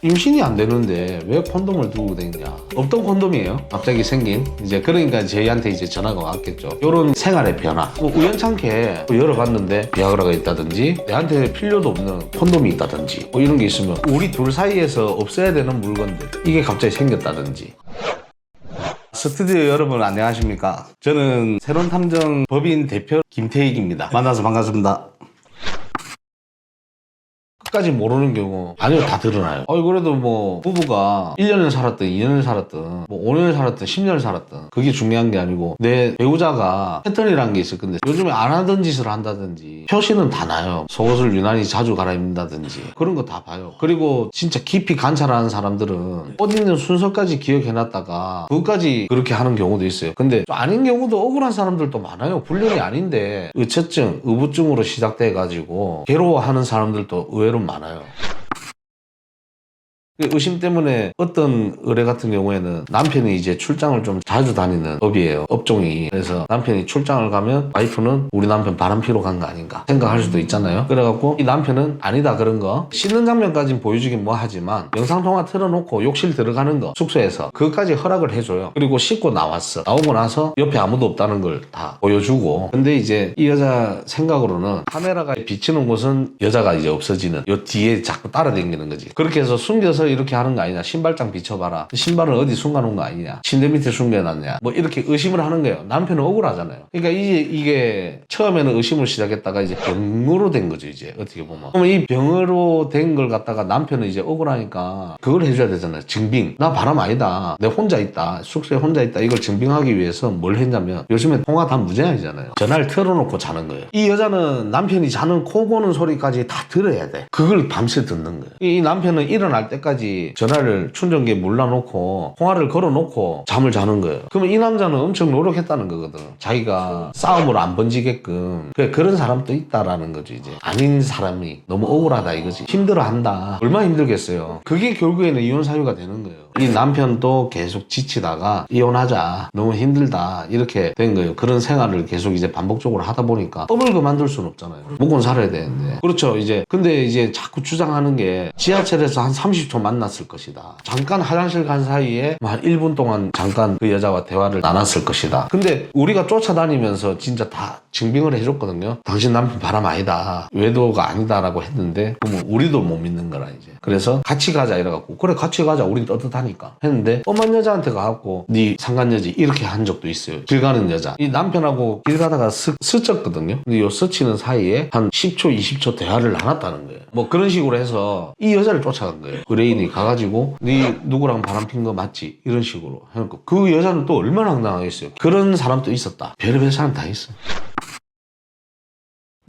임신이 안 되는데 왜 콘돔을 들고 다니냐. 없던 콘돔이에요. 갑자기 생긴. 이제 그러니까 저희한테 이제 전화가 왔겠죠. 요런 생활의 변화. 뭐 우연찮게 열어봤는데 비아그라가 있다든지 내한테 필요도 없는 콘돔이 있다든지 뭐 이런 게 있으면 우리 둘 사이에서 없어야 되는 물건들 이게 갑자기 생겼다든지. 스튜디오 여러분 안녕하십니까. 저는 새로운탐정 법인 대표 김태익입니다. 만나서 반갑습니다. 끝까지 모르는 경우 아니요, 다 드러나요. 그래도 뭐 부부가 1년을 살았든 2년을 살았든 뭐 5년을 살았든 10년을 살았든 그게 중요한 게 아니고 내 배우자가 패턴이라는 게 있을 건데 요즘에 안 하던 짓을 한다든지 표시는 다 나요. 속옷을 유난히 자주 갈아입는다든지 그런 거 다 봐요. 그리고 진짜 깊이 관찰하는 사람들은 옷 입는 순서까지 기억해놨다가 그것까지 그렇게 하는 경우도 있어요. 근데 아닌 경우도 억울한 사람들도 많아요. 불륜이 아닌데 의처증, 의부증으로 시작돼가지고 괴로워하는 사람들도 의외로 많아요. 의심 때문에 어떤 의뢰 같은 경우에는 남편이 이제 출장을 좀 자주 다니는 업이에요. 업종이. 그래서 남편이 출장을 가면 와이프는 우리 남편 바람 피러 간 거 아닌가 생각할 수도 있잖아요. 그래갖고 이 남편은 아니다 그런 거 씻는 장면까지는 보여주긴 뭐 하지만 영상통화 틀어놓고 욕실 들어가는 거 숙소에서 그것까지 허락을 해줘요. 그리고 씻고 나왔어. 나오고 나서 옆에 아무도 없다는 걸 다 보여주고. 근데 이제 이 여자 생각으로는 카메라가 비치는 곳은 여자가 이제 없어지는 요 뒤에 자꾸 따라다니는 거지. 그렇게 해서 숨겨서 이렇게 하는 거 아니냐. 신발장 비춰봐라. 신발을 어디 숨겨놓은 거 아니냐. 침대 밑에 숨겨놨냐. 뭐 이렇게 의심을 하는 거예요. 남편은 억울하잖아요. 그러니까 이게 처음에는 의심을 시작했다가 이제 병으로 된 거죠. 이제 어떻게 보면. 그러면 이 병으로 된 걸 갖다가 남편은 이제 억울하니까 그걸 해줘야 되잖아요. 증빙. 나 바람 아니다. 내가 혼자 있다. 숙소에 혼자 있다. 이걸 증빙하기 위해서 뭘 했냐면 요즘에 통화 다 무제한이잖아요. 전화를 틀어놓고 자는 거예요. 이 여자는 남편이 자는 코 고는 소리까지 다 들어야 돼. 그걸 밤새 듣는 거예요. 이 남편은 일어날 때까지 전화를 충전기에 몰라놓고 통화를 걸어놓고 잠을 자는 거예요. 그러면 이 남자는 엄청 노력했다는 거거든. 자기가 싸움으로 안 번지게끔. 그런 사람도 있다라는 거죠. 이제 아닌 사람이 너무 억울하다 이거지. 힘들어한다. 얼마나 힘들겠어요. 그게 결국에는 이혼 사유가 되는 거예요. 이 남편도 계속 지치다가 이혼하자. 너무 힘들다. 이렇게 된 거예요. 그런 생활을 계속 이제 반복적으로 하다 보니까 법을 그만둘 수는 없잖아요. 먹고 살아야 되는데. 그렇죠. 근데 이제 자꾸 주장하는 게 지하철에서 한 30초 만났을 것이다. 잠깐 화장실 간 사이에 한 1분 동안 잠깐 그 여자와 대화를 나눴을 것이다. 근데 우리가 쫓아다니면서 진짜 다 증빙을 해줬거든요. 당신 남편 바람 아니다. 외도가 아니다라고 했는데 그러면 우리도 못 믿는 거라 이제. 그래서 같이 가자 이래갖고 그래 같이 가자. 우린 떳떳하니까 했는데 뻔한 여자한테 가갖고 네 상간녀지 이렇게 한 적도 있어요. 길 가는 여자. 이 남편하고 길 가다가 스쳤거든요. 근데 요 스치는 사이에 한 10초 20초 대화를 나눴다는 거예요. 뭐 그런 식으로 해서 이 여자를 쫓아간 거예요. 의뢰인이 가가지고 네 누구랑 바람 핀 거 맞지? 이런 식으로 해놓고 그 여자는 또 얼마나 황당하겠어요. 그런 사람도 있었다. 별의별 사람 다 있어.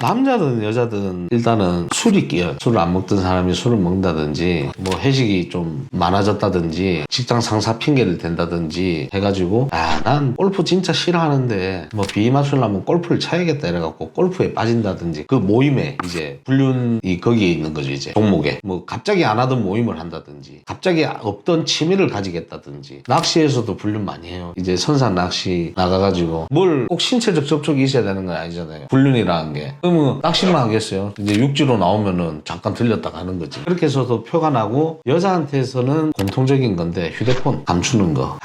남자든 여자든 일단은 술이 끼어요. 술을 안 먹던 사람이 술을 먹는다든지 뭐 회식이 좀 많아졌다든지 직장 상사 핑계를 댄다든지 해가지고 난 골프 진짜 싫어하는데 뭐 비위 맞추려면 골프를 쳐야겠다 이래갖고 골프에 빠진다든지 그 모임에 이제 불륜이 거기에 있는 거죠. 이제 종목에 뭐 갑자기 안 하던 모임을 한다든지 갑자기 없던 취미를 가지겠다든지 낚시에서도 불륜 많이 해요. 이제 선산 낚시 나가가지고 뭘 꼭 신체적 접촉이 있어야 되는 건 아니잖아요. 불륜이라는 게. 그러면 낚시만 하겠어요. 이제 육지로 나오면은 잠깐 들렸다가 하는 거지. 그렇게 해서도 표가 나고 여자한테서는 공통적인 건데 휴대폰 감추는 거.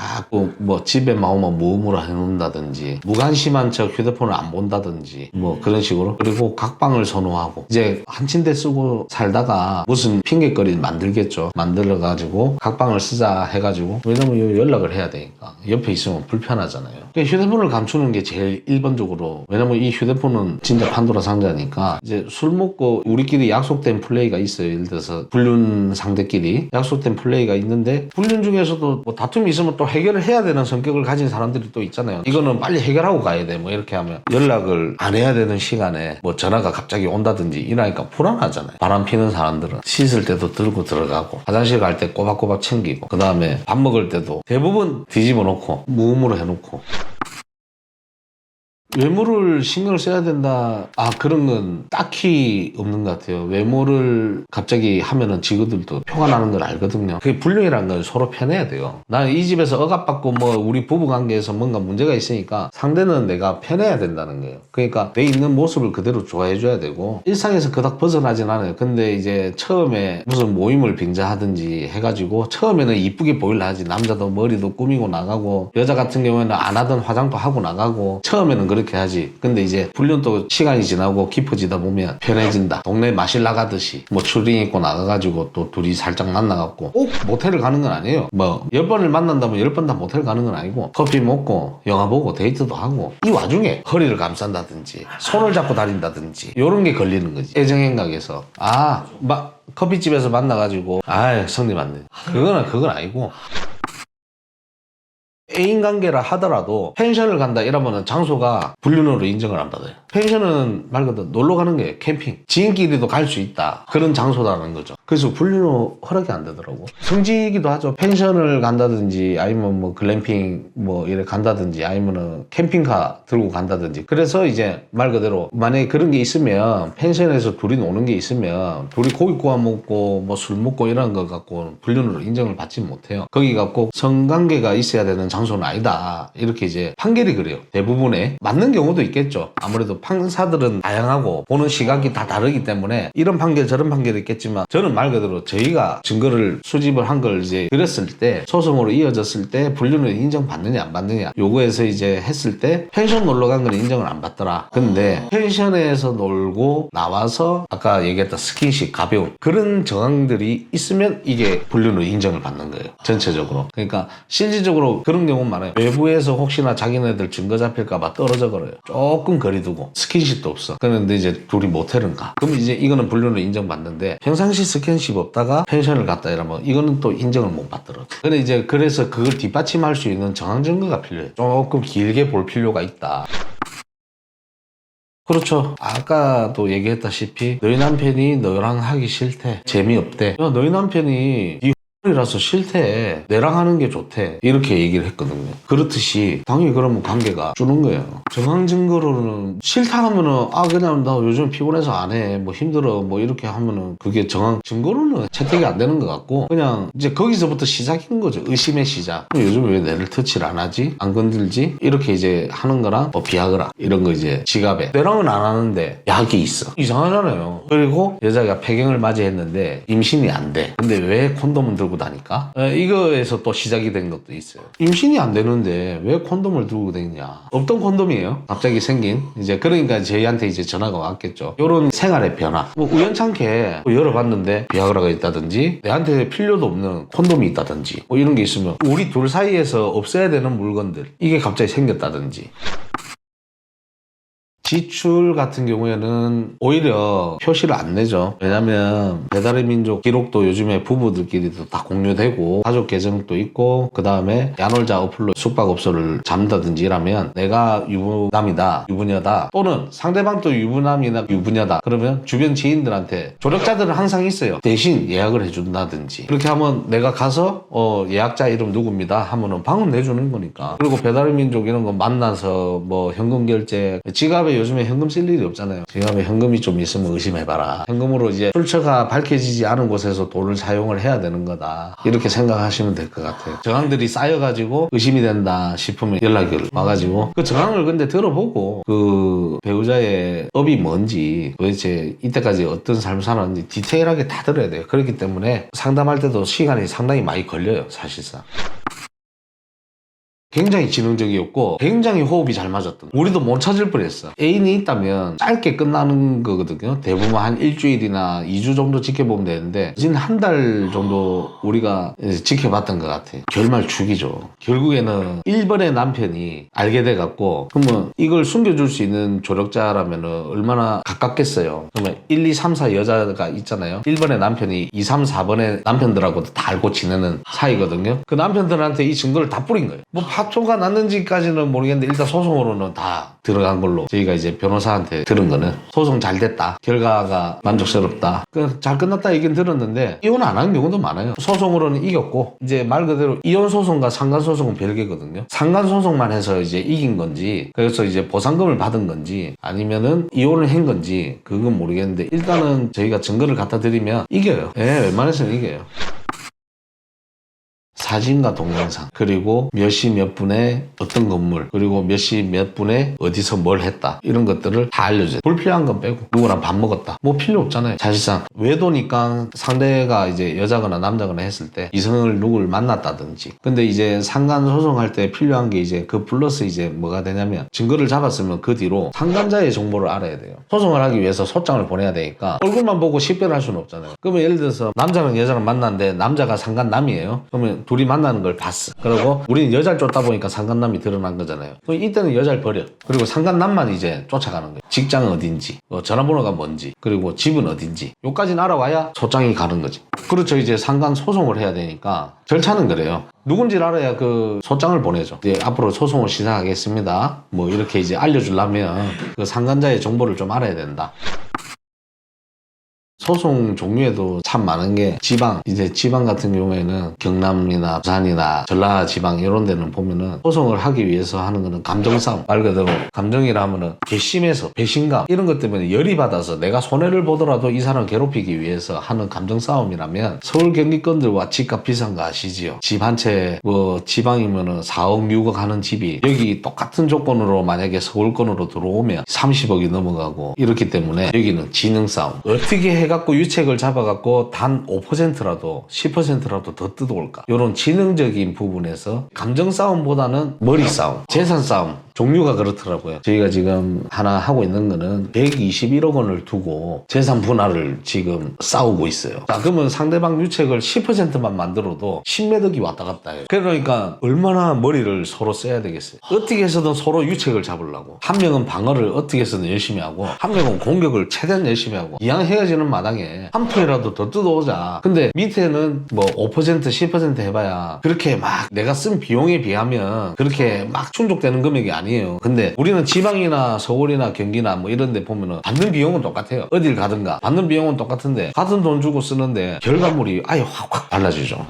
뭐 집에 나오면 무음으로 해놓는다든지 무관심한 척 휴대폰을 안 본다든지 뭐 그런 식으로. 그리고 각방을 선호하고 이제 한 침대 쓰고 살다가 무슨 핑계거리 만들겠죠. 만들어가지고 각방을 쓰자 해가지고 왜냐면 연락을 해야 되니까 옆에 있으면 불편하잖아요. 그러니까 휴대폰을 감추는 게 제일 1번적으로. 왜냐면 이 휴대폰은 진짜 판도라 상자니까 이제 술 먹고 우리끼리 약속된 플레이가 있어요. 예를 들어서 불륜 상대끼리 약속된 플레이가 있는데 불륜 중에서도 뭐 다툼이 있으면 또 해결을 해야 되는 성격을 가진 사람들이 또 있잖아요. 이거는 빨리 해결하고 가야 돼. 뭐 이렇게 하면 연락을 안 해야 되는 시간에 뭐 전화가 갑자기 온다든지 이러니까 불안하잖아요. 바람 피는 사람들은 씻을 때도 들고 들어가고 화장실 갈 때 꼬박꼬박 챙기고 그 다음에 밥 먹을 때도 대부분 뒤집어 놓고 무음으로 해놓고 외모를 신경을 써야 된다. 그런 건 딱히 없는 것 같아요. 외모를 갑자기 하면은 직원들도 표가 나는 걸 알거든요. 그게 불륜이라는 건 서로 편해야 돼요. 나는 이 집에서 억압받고 뭐 우리 부부 관계에서 뭔가 문제가 있으니까 상대는 내가 편해야 된다는 거예요. 그러니까 내 있는 모습을 그대로 좋아해줘야 되고 일상에서 그닥 벗어나진 않아요. 근데 이제 처음에 무슨 모임을 빙자하든지 해가지고 처음에는 이쁘게 보이려 하지. 남자도 머리도 꾸미고 나가고 여자 같은 경우에는 안 하던 화장도 하고 나가고 처음에는 그렇게 하지. 근데 이제 불륜도 시간이 지나고 깊어지다 보면 편해진다. 동네 마실 나가듯이 뭐 추링 입고 나가가지고 또 둘이 살짝 만나갖고 꼭 모텔을 가는 건 아니에요. 뭐 10번을 만난다면 10번 다 모텔 가는 건 아니고 커피 먹고 영화 보고 데이트도 하고 이 와중에 허리를 감싼다든지 손을 잡고 다닌다든지 이런 게 걸리는 거지. 애정행각에서 막 커피집에서 만나가지고 성님 안 돼. 그건 아니고 애인 관계라 하더라도 펜션을 간다 이러면은 장소가 불륜으로 인정을 안 받아요. 펜션은 말 그대로 놀러 가는 게 캠핑. 지인끼리도 갈 수 있다. 그런 장소라는 거죠. 그래서 불륜으로 허락이 안 되더라고. 성지이기도 하죠. 펜션을 간다든지 아니면 뭐 글램핑 뭐 이래 간다든지 아니면은 캠핑카 들고 간다든지. 그래서 이제 말 그대로 만약에 그런 게 있으면 펜션에서 둘이 노는 게 있으면 둘이 고기 구워 먹고 뭐 술 먹고 이런 거 갖고 불륜으로 인정을 받지 못해요. 거기가 꼭 성관계가 있어야 되는 장소는 아니다. 이렇게 이제 판결이 그래요. 대부분에 맞는 경우도 있겠죠. 아무래도 판사들은 다양하고 보는 시각이 다 다르기 때문에 이런 판결 저런 판결이 있겠지만 저는 말 그대로 저희가 증거를 수집을 한 걸 이제 그렸을 때 소송으로 이어졌을 때 불륜을 인정받느냐 안 받느냐 요거에서 이제 했을 때 펜션 놀러 간 건 인정을 안 받더라. 근데 펜션에서 놀고 나와서 아까 얘기했던 스킨십 가벼운 그런 정황들이 있으면 이게 불륜으로 인정을 받는 거예요. 전체적으로. 그러니까 실질적으로 그런 경우는 많아요. 외부에서 혹시나 자기네들 증거 잡힐까봐 떨어져 걸어요. 조금 거리두고 스킨십도 없어. 그런데 이제 둘이 모텔은 가. 그럼 이제 이거는 불륜으로 인정받는데 평상시 스킨십 없다가 펜션을 갔다 이러면 이거는 또 인정을 못 받더라고요. 근데 이제 그래서 그걸 뒷받침할 수 있는 정황 증거가 필요해요. 조금 길게 볼 필요가 있다. 그렇죠. 아까도 얘기했다시피 너희 남편이 너랑 하기 싫대. 재미없대. 야, 너희 남편이 이라서 싫대. 내랑 하는 게 좋대. 이렇게 얘기를 했거든요. 그렇듯이 당연히 그러면 관계가 주는 거예요. 정황 증거로는 싫다 하면은 그냥 나 요즘 피곤해서 안 해. 뭐 힘들어. 뭐 이렇게 하면은 그게 정황 증거로는 채택이 안 되는 것 같고 그냥 이제 거기서부터 시작인 거죠. 의심의 시작. 요즘 왜 내를 터치를 안 하지? 안 건들지? 이렇게 이제 하는 거랑 뭐 비아그라 이런 거 이제 지갑에 내랑은 안 하는데 약이 있어. 이상하잖아요. 그리고 여자가 폐경을 맞이했는데 임신이 안 돼. 근데 왜 콘돔은 들고 다니까? 이거에서 또 시작이 된 것도 있어요. 임신이 안 되는데 왜 콘돔을 들고 다니냐? 없던 콘돔이에요. 갑자기 생긴. 이제 그러니까 저희한테 이제 전화가 왔겠죠. 요런 생활의 변화. 뭐 우연찮게 열어봤는데 비아그라가 있다든지 내한테 필요도 없는 콘돔이 있다든지 뭐 이런 게 있으면 우리 둘 사이에서 없어야 되는 물건들 이게 갑자기 생겼다든지. 지출 같은 경우에는 오히려 표시를 안 내죠. 왜냐면 배달의 민족 기록도 요즘에 부부들끼리도 다 공유되고 가족 계정도 있고 그 다음에 야놀자 어플로 숙박업소를 잡는다든지 이라면 내가 유부남이다 유부녀다 또는 상대방도 유부남이나 유부녀다 그러면 주변 지인들한테 조력자들은 항상 있어요. 대신 예약을 해준다든지 그렇게 하면 내가 가서 예약자 이름 누구입니다 하면은 방은 내주는 거니까. 그리고 배달의 민족 이런 거 만나서 뭐 현금 결제 지갑에 요즘에 현금 쓸 일이 없잖아요. 지갑에 현금이 좀 있으면 의심해봐라. 현금으로 이제 출처가 밝혀지지 않은 곳에서 돈을 사용을 해야 되는 거다. 이렇게 생각하시면 될 것 같아요. 정황들이 쌓여가지고 의심이 된다 싶으면 연락이 와가지고 그 정황을 근데 들어보고 그 배우자의 업이 뭔지 도대체 이때까지 어떤 삶을 살았는지 디테일하게 다 들어야 돼요. 그렇기 때문에 상담할 때도 시간이 상당히 많이 걸려요. 사실상. 굉장히 지능적이었고 굉장히 호흡이 잘 맞았던 우리도 못 찾을 뻔했어. 애인이 있다면 짧게 끝나는 거거든요. 대부분 한 일주일이나 2주 정도 지켜보면 되는데 진 한 달 정도 우리가 지켜봤던 것 같아요. 결말 죽이죠. 결국에는 1번의 남편이 알게 돼갖고 그러면 이걸 숨겨줄 수 있는 조력자라면 얼마나 가깝겠어요. 그러면 1, 2, 3, 4 여자가 있잖아요. 1번의 남편이 2, 3, 4번의 남편들하고도 다 알고 지내는 사이거든요. 그 남편들한테 이 증거를 다 뿌린 거예요. 뭐 사초가 났는지까지는 모르겠는데 일단 소송으로는 다 들어간 걸로 저희가 이제 변호사한테 들은 거는 소송 잘 됐다. 결과가 만족스럽다. 잘 끝났다 얘기는 들었는데 이혼 안 하는 경우도 많아요. 소송으로는 이겼고 이제 말 그대로 이혼 소송과 상간 소송은 별개거든요. 상간 소송만 해서 이제 이긴 건지 그래서 이제 보상금을 받은 건지 아니면은 이혼을 한 건지 그건 모르겠는데 일단은 저희가 증거를 갖다 드리면 이겨요. 예, 웬만해서는 이겨요. 사진과 동영상 그리고 몇 시 몇 분에 어떤 건물 그리고 몇 시 몇 분에 어디서 뭘 했다 이런 것들을 다 알려줘요. 불필요한 건 빼고 누구랑 밥 먹었다 뭐 필요 없잖아요. 사실상 외도니까 상대가 이제 여자거나 남자거나 했을 때 이성을 누구를 만났다든지 근데 이제 상간 소송할 때 필요한 게 이제 그 플러스 이제 뭐가 되냐면 증거를 잡았으면 그 뒤로 상간자의 정보를 알아야 돼요. 소송을 하기 위해서 소장을 보내야 되니까 얼굴만 보고 식별할 수는 없잖아요. 그러면 예를 들어서 남자는 여자랑 만났는데 남자가 상간남이에요. 그러면 둘이 만나는 걸 봤어. 그리고 우리는 여자를 쫓다 보니까 상간남이 드러난 거잖아요. 그럼 이때는 여자를 버려. 그리고 상간남만 이제 쫓아가는 거예요. 직장은 어딘지, 전화번호가 뭔지, 그리고 집은 어딘지. 요까지는 알아와야 소장이 가는 거지. 그렇죠. 이제 상간 소송을 해야 되니까 절차는 그래요. 누군지를 알아야 그 소장을 보내죠. 이제 앞으로 소송을 시작하겠습니다. 뭐 이렇게 이제 알려주려면 그 상간자의 정보를 좀 알아야 된다. 소송 종류에도 참 많은 게 이제 지방 같은 경우에는 경남이나 부산이나 전라 지방 이런 데는 보면은 소송을 하기 위해서 하는 거는 감정싸움. 말 그대로 감정이라 하면은 괘씸해서 배신감 이런 것 때문에 열이 받아서 내가 손해를 보더라도 이 사람을 괴롭히기 위해서 하는 감정싸움이라면 서울 경기권들과 집값 비싼 거 아시지요? 집 한 채 뭐 지방이면은 4억 6억 하는 집이 여기 똑같은 조건으로 만약에 서울권으로 들어오면 30억이 넘어가고 이렇기 때문에 여기는 지능 싸움. 어떻게 해갖고 유책을 잡아갖고 단 5%라도 10%라도 더 뜯어올까 이런 지능적인 부분에서 감정 싸움보다는 머리 싸움, 재산 싸움 종류가 그렇더라고요. 저희가 지금 하나 하고 있는 거는 121억 원을 두고 재산 분할을 지금 싸우고 있어요. 자, 그러면 상대방 유책을 10%만 만들어도 10매덕이 왔다 갔다 해요. 그러니까 얼마나 머리를 서로 써야 되겠어요. 어떻게 해서든 서로 유책을 잡으려고 한 명은 방어를 어떻게 해서든 열심히 하고 한 명은 공격을 최대한 열심히 하고 이왕 헤어지는 마당에 한 푼이라도 더 뜯어오자. 근데 밑에는 뭐 5% 10% 해봐야 그렇게 막 내가 쓴 비용에 비하면 그렇게 막 충족되는 금액이 아니에요. 근데 우리는 지방이나 서울이나 경기나 뭐 이런 데 보면은 받는 비용은 똑같아요. 어딜 가든가 받는 비용은 똑같은데 같은 돈 주고 쓰는데 결과물이 아예 확 달라지죠.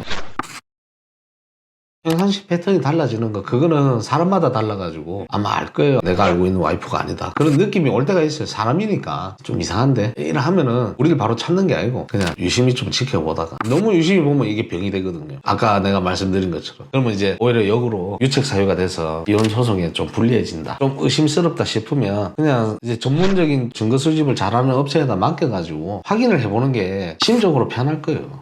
평상시 패턴이 달라지는 거 그거는 사람마다 달라가지고 아마 알 거예요. 내가 알고 있는 와이프가 아니다 그런 느낌이 올 때가 있어요. 사람이니까 좀 이상한데 이래 하면은 우리를 바로 찾는 게 아니고 그냥 유심히 좀 지켜보다가 너무 유심히 보면 이게 병이 되거든요. 아까 내가 말씀드린 것처럼 그러면 이제 오히려 역으로 유책 사유가 돼서 이혼 소송에 좀 불리해진다 좀 의심스럽다 싶으면 그냥 이제 전문적인 증거 수집을 잘하는 업체에다 맡겨가지고 확인을 해보는 게 심적으로 편할 거예요.